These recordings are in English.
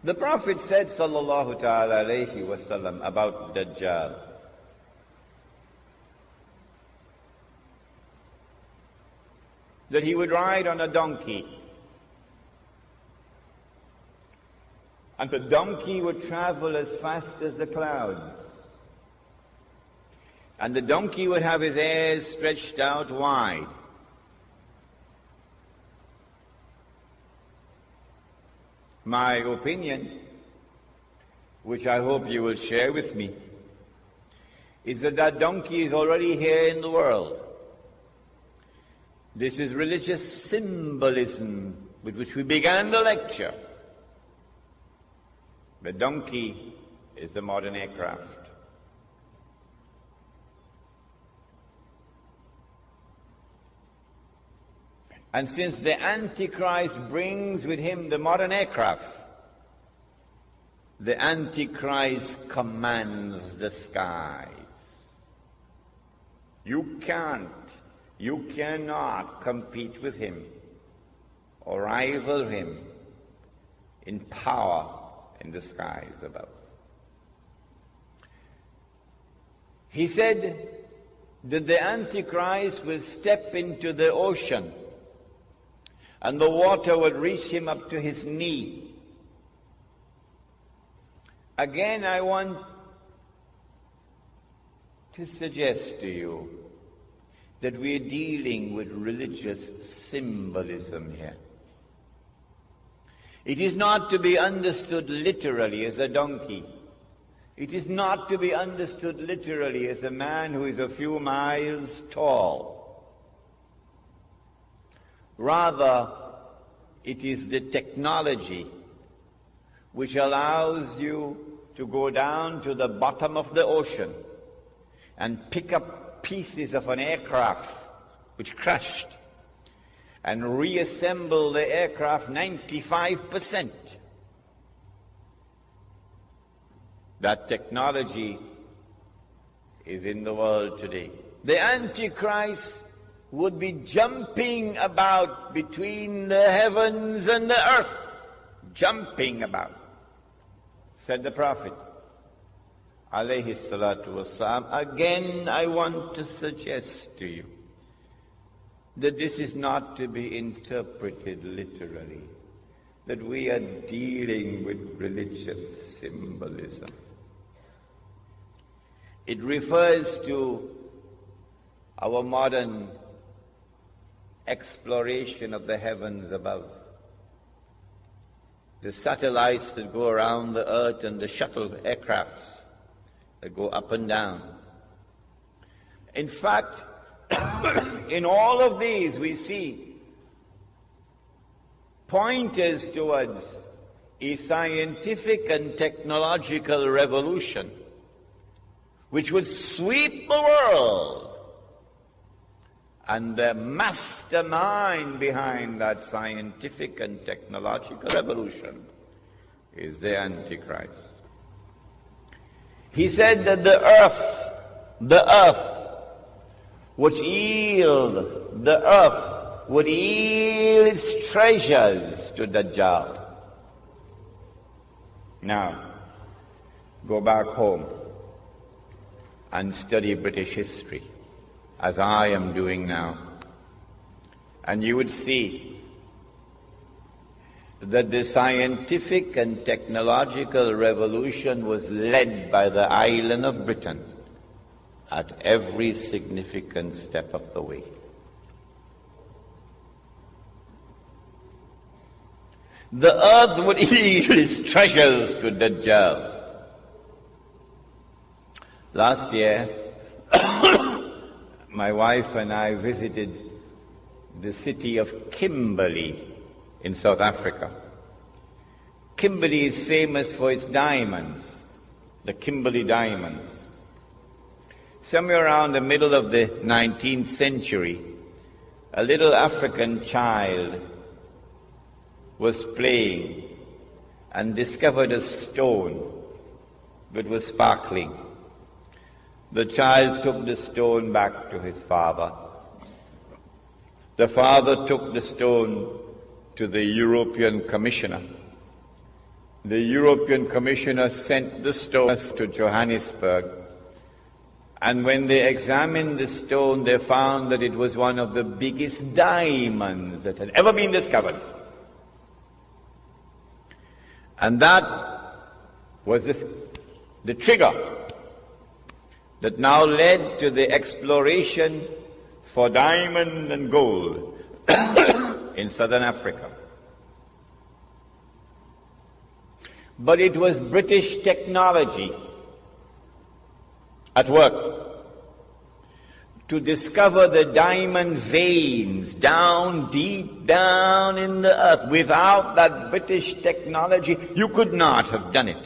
The Prophet said, sallallahu ta'ala alayhi wasallam, about Dajjal, that he would ride on a donkey, and the donkey would travel as fast as the clouds, and the donkey would have his ears stretched out wide. My opinion, which I hope you will share with me, is that that donkey is already here in the world. This is religious symbolism with which we began the lecture. The donkey is the modern aircraft. And since the Antichrist brings with him the modern aircraft, the Antichrist commands the skies. You cannot compete with him or rival him in power in the skies above. He said that the Antichrist will step into the ocean and the water would reach him up to his knee. Again, I want to suggest to you that we are dealing with religious symbolism here. It is not to be understood literally as a donkey. It is not to be understood literally as a man who is a few miles tall. Rather, it is the technology which allows you to go down to the bottom of the ocean and pick up pieces of an aircraft which crashed and reassemble the aircraft 95%. That technology is in the world today. The Antichrist would be jumping about between the heavens and the earth. Jumping about, said the Prophet, alayhi salatu wasalam. Again, I want to suggest to you that this is not to be interpreted literally, that we are dealing with religious symbolism. It refers to our modern exploration of the heavens above. The satellites that go around the earth and the shuttle aircrafts that go up and down. In fact, in all of these we see pointers towards a scientific and technological revolution which would sweep the world. And the mastermind behind that scientific and technological revolution is the Antichrist. He said that the earth would yield its treasures to Dajjal. Now, go back home and study British history, as I am doing now, and you would see that the scientific and technological revolution was led by the island of Britain at every significant step of the way. The earth would yield its treasures to Dajjal. Last year, my wife and I visited the city of Kimberley in South Africa. Kimberley is famous for its diamonds, the Kimberley diamonds. Somewhere around the middle of the 19th century, a little African child was playing and discovered a stone that was sparkling. The child took the stone back to his father. The father took the stone to the European Commissioner. the European commissioner sent the stones to Johannesburg, and when they examined the stone, they found that it was one of the biggest diamonds that had ever been discovered. And that was the trigger that now led to the exploration for diamond and gold in southern Africa. But it was British technology at work to discover the diamond veins down deep down in the earth. Without that British technology, you could not have done it.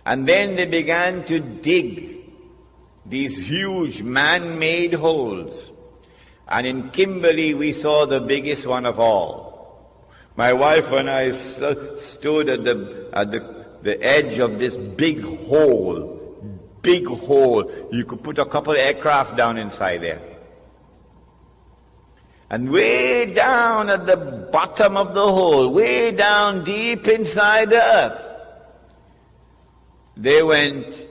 And then they began to dig these huge man-made holes. And in Kimberley we saw the biggest one of all. My wife and I stood at the edge of this big hole. Big hole. You could put a couple of aircraft down inside there. And way down at the bottom of the hole, way down deep inside the earth, they went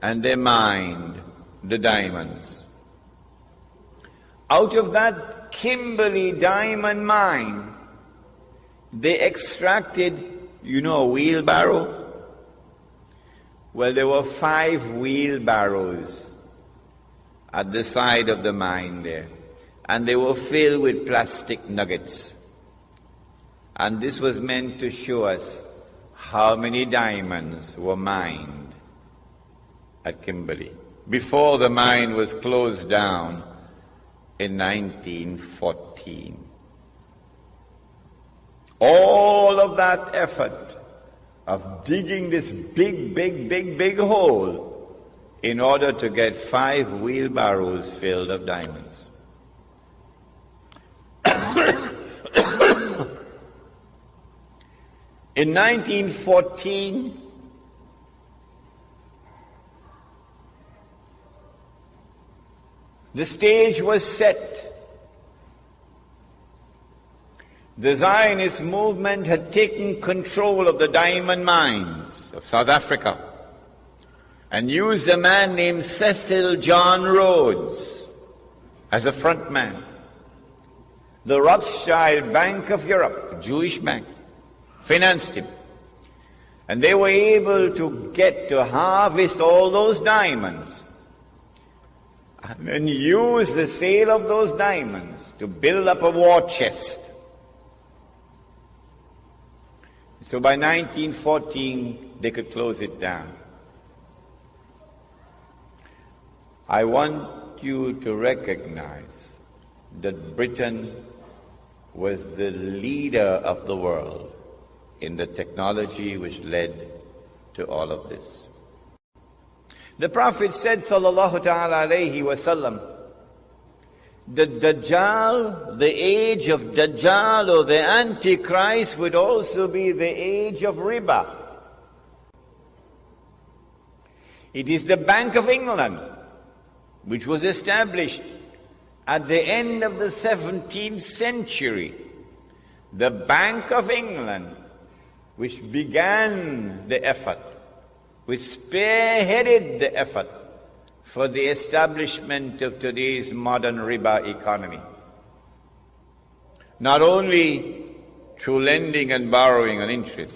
and they mined the diamonds. Out of that Kimberley diamond mine, they extracted, a wheelbarrow? Well, there were 5 wheelbarrows at the side of the mine there, and they were filled with plastic nuggets. And this was meant to show us how many diamonds were mined at Kimberley before the mine was closed down in 1914. All of that effort of digging this big hole in order to get 5 wheelbarrows filled of diamonds. In 1914, the stage was set. The Zionist movement had taken control of the diamond mines of South Africa and used a man named Cecil John Rhodes as a front man. The Rothschild Bank of Europe, a Jewish bank, financed him. And they were able to harvest all those diamonds and then use the sale of those diamonds to build up a war chest. So by 1914, they could close it down. I want you to recognize that Britain was the leader of the world in the technology which led to all of this. The Prophet said, sallallahu ta'ala alayhi wa sallam, the Dajjal, the age of Dajjal or the Antichrist would also be the age of riba. It is the Bank of England, which was established at the end of the 17th century. The Bank of England, which began the effort, which spearheaded the effort for the establishment of today's modern riba economy. Not only through lending and borrowing on interest,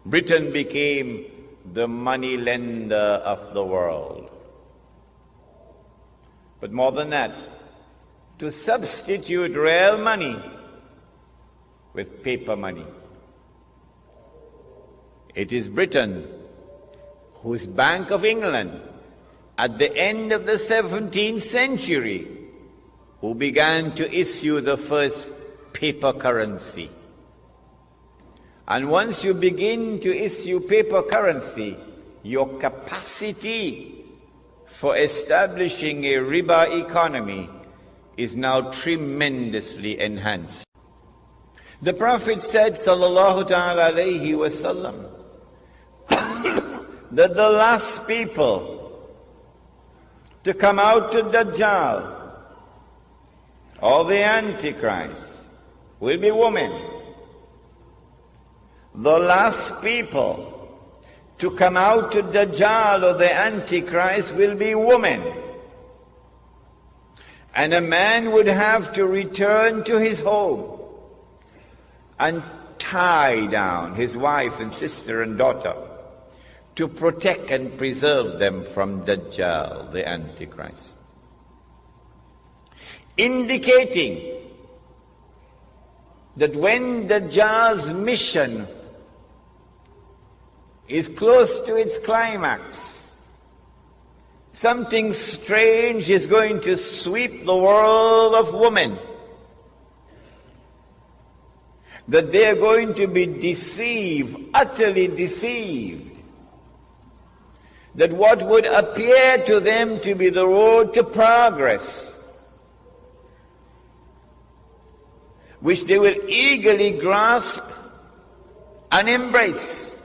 Britain became the money lender of the world. But more than that, to substitute real money with paper money. It is Britain whose Bank of England at the end of the 17th century who began to issue the first paper currency. And once you begin to issue paper currency, your capacity for establishing a riba economy is now tremendously enhanced. The Prophet said, sallallahu ta'ala alayhi wa sallam, that the last people to come out to Dajjal or the Antichrist will be women. the last people to come out to Dajjal or the Antichrist will be women. And a man would have to return to his home and tie down his wife and sister and daughter to protect and preserve them from Dajjal, the Antichrist. Indicating that when Dajjal's mission is close to its climax, something strange is going to sweep the world of women. That they are going to be deceived, utterly deceived. That what would appear to them to be the road to progress, which they will eagerly grasp and embrace.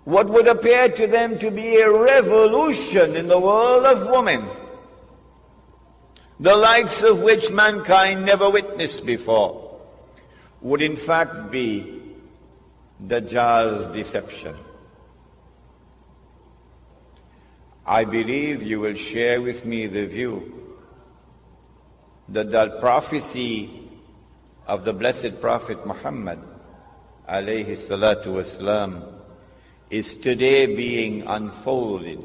What would appear to them to be a revolution in the world of women, the likes of which mankind never witnessed before, would in fact be Dajjal's deception. I believe you will share with me the view that the prophecy of the blessed Prophet Muhammad alayhi salatu wasalam is today being unfolded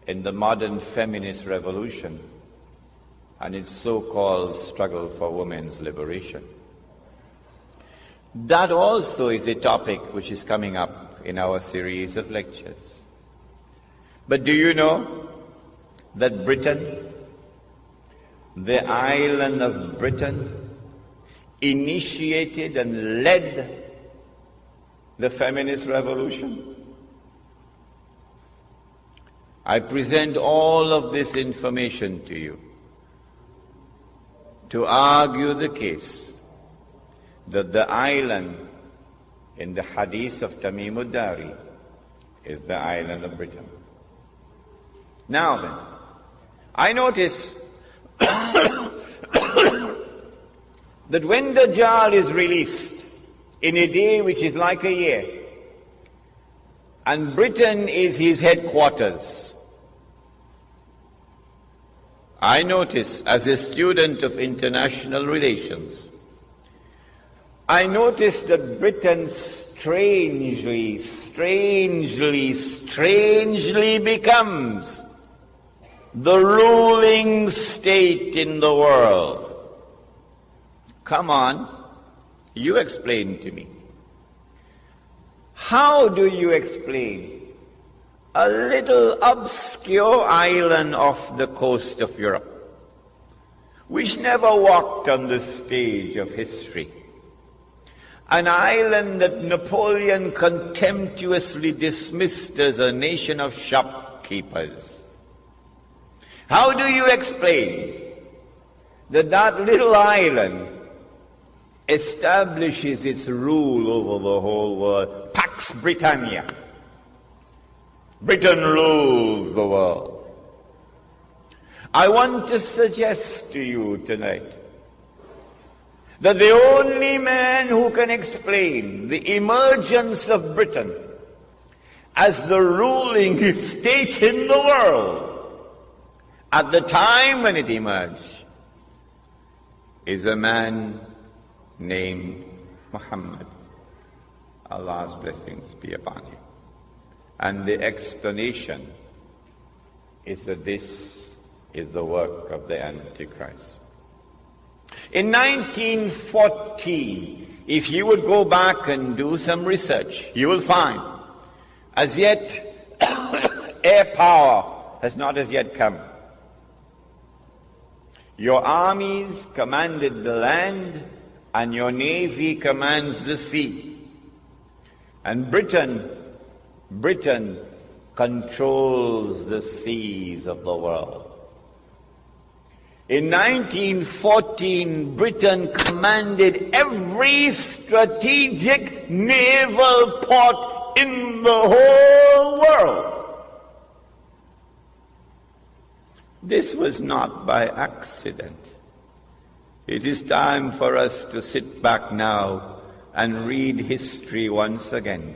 in the modern feminist revolution and its so-called struggle for women's liberation. That also is a topic which is coming up in our series of lectures. But do you know that Britain, the island of Britain, initiated and led the feminist revolution? I present all of this information to you to argue the case that the island in the hadith of Tamim ud-Dari is the island of Britain. Now then, I notice that when Dajjal is released in a day which is like a year, and Britain is his headquarters, I notice, as a student of international relations, I notice that Britain strangely becomes the ruling state in the world. Come on, you explain to me. How do you explain a little obscure island off the coast of Europe, which never walked on the stage of history, an island that Napoleon contemptuously dismissed as a nation of shopkeepers? How do you explain that that little island establishes its rule over the whole world? Pax Britannia. Britain rules the world. I want to suggest to you tonight that the only man who can explain the emergence of Britain as the ruling state in the world at the time when it emerged is a man named Muhammad. Allah's blessings be upon him. And the explanation is that this is the work of the Antichrist. In 1914, if you would go back and do some research, you will find, as yet, air power has not as yet come. Your armies commanded the land, and your navy commands the sea. And Britain controls the seas of the world. In 1914, Britain commanded every strategic naval port in the whole world. This was not by accident. It is time for us to sit back now and read history once again.